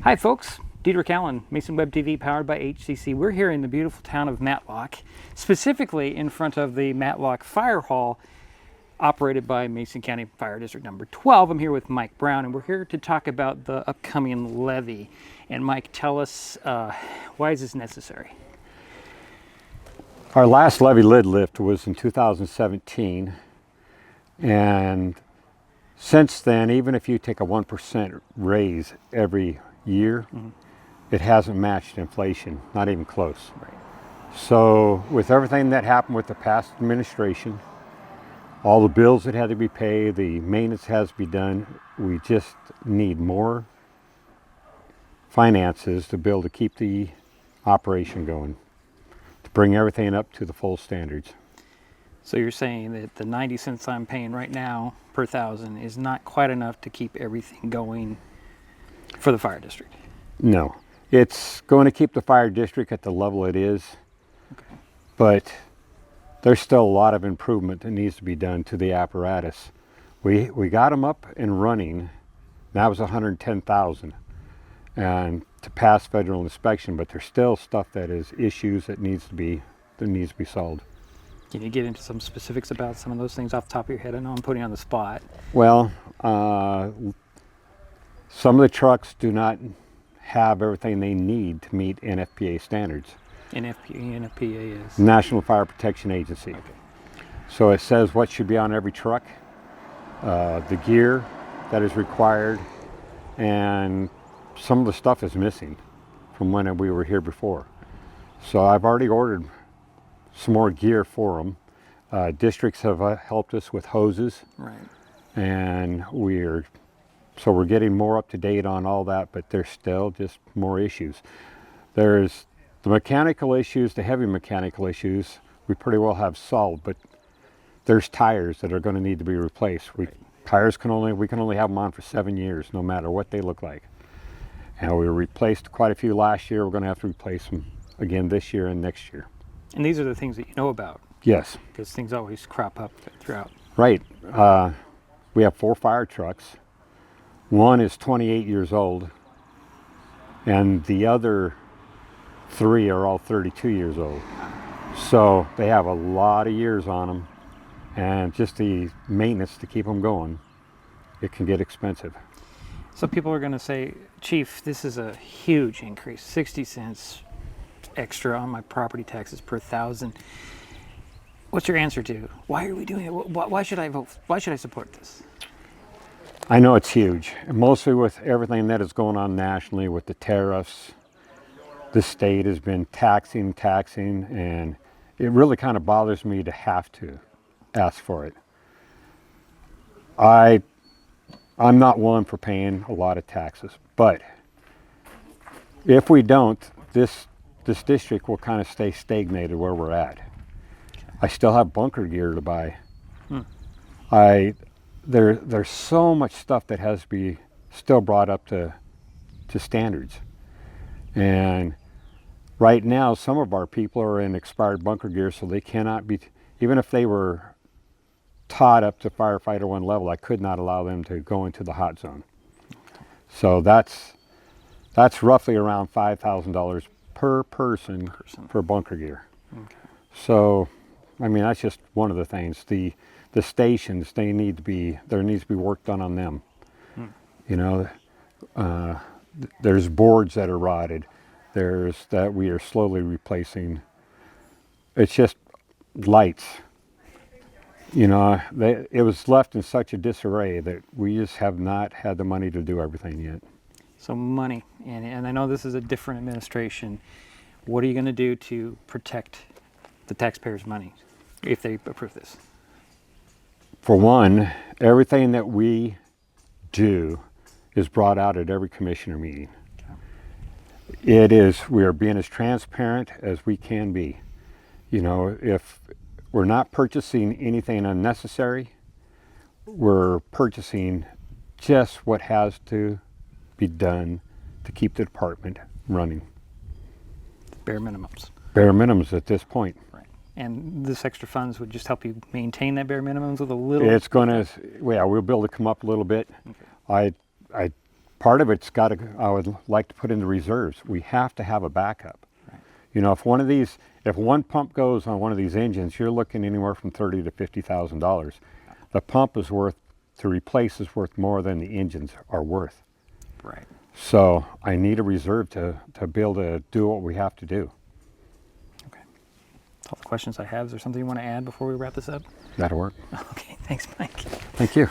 Hi folks, Dedrick Allan, MasonWebTV powered by HCC. We're here in the beautiful town of Matlock, specifically in front of the Matlock Fire Hall operated by Mason County Fire District number 12. I'm here with Mike Brown and we're here to talk about the upcoming levy. And Mike, tell us, why is this necessary? Our last levy lid lift was in 2017, and since then, even if you take a 1% raise every year, it hasn't matched inflation, not even close. Right. So with everything that happened with the past administration, all the bills that had to be paid, the maintenance has to be done, we just need more finances to be able to keep the operation going, to bring everything up to the full standards. So you're saying that the 90 cents I'm paying right now per thousand is not quite enough to keep everything going for the fire district? No, it's going to keep the fire district at the level it is, Okay. but there's still a lot of improvement that needs to be done to the apparatus. We got them up and running. That was 110,000, and to pass federal inspection. But there's still stuff that is issues that needs to be solved. Can you get into some specifics about some of those things off the top of your head? I know I'm putting you on the spot. Well, some of the trucks do not have everything they need to meet NFPA standards. NFPA is? National Fire Protection Agency. Okay. So it says what should be on every truck, the gear that is required, and some of the stuff is missing from when we were here before. So I've already ordered some more gear for them. Districts have helped us with hoses. Right. And we're getting more up to date on all that, but there's still just more issues. There's the mechanical issues, the heavy mechanical issues, we pretty well have solved, but there's tires that are going to need to be replaced. Tires we can only have them on for 7 years, no matter what they look like. And we replaced quite a few last year. We're going to have to replace them again this year and next year. And these are the things that you know about? Yes. Because things always crop up throughout. Right. We have 4 fire trucks. One is 28 years old, and the other 3 are all 32 years old. So they have a lot of years on them, and just the maintenance to keep them going, it can get expensive. So people are going to say, Chief, this is a huge increase, 60 cents extra on my property taxes per thousand. What's your answer to why are we doing it? Why should I vote? Why should I support this? I know it's huge, and mostly with everything that is going on nationally with the tariffs. The state has been taxing, and it really kind of bothers me to have to ask for it. I'm not one for paying a lot of taxes, but if we don't, this district will kind of stay stagnated where we're at. I still have bunker gear to buy. There's so much stuff that has to be still brought up to standards. And right now, some of our people are in expired bunker gear, so they cannot be, even if they were taught up to firefighter 1 level, I could not allow them to go into the hot zone. So that's roughly around $5,000 per person for bunker gear. Okay. So, I mean, that's just one of the things. The stations, there needs to be work done on them. You know, there's boards that are rotted. There's that we are slowly replacing. It's just lights. You know, it was left in such a disarray that we just have not had the money to do everything yet. So money, and I know this is a different administration. What are you going to do to protect the taxpayers' money if they approve this? For one, everything that we do is brought out at every commissioner meeting. We are being as transparent as we can be. You know, if we're not purchasing anything unnecessary, we're purchasing just what has to be done to keep the department running. Bare minimums. Bare minimums at this point. Right. And this extra funds would just help you maintain that bare minimums with a little? It's going to, yeah, we'll be able to come up a little bit. Okay. I part of it's got to, I would like to put into reserves. We have to have a backup. Right. You know, if one pump goes on one of these engines, you're looking anywhere from $30,000 to $50,000. The pump is worth, to replace is worth more than the engines are worth. Right. So I need a reserve to be able to do what we have to do. Okay. That's all the questions I have. Is there something you want to add before we wrap this up? That'll work. Okay. Thanks, Mike. Thank you.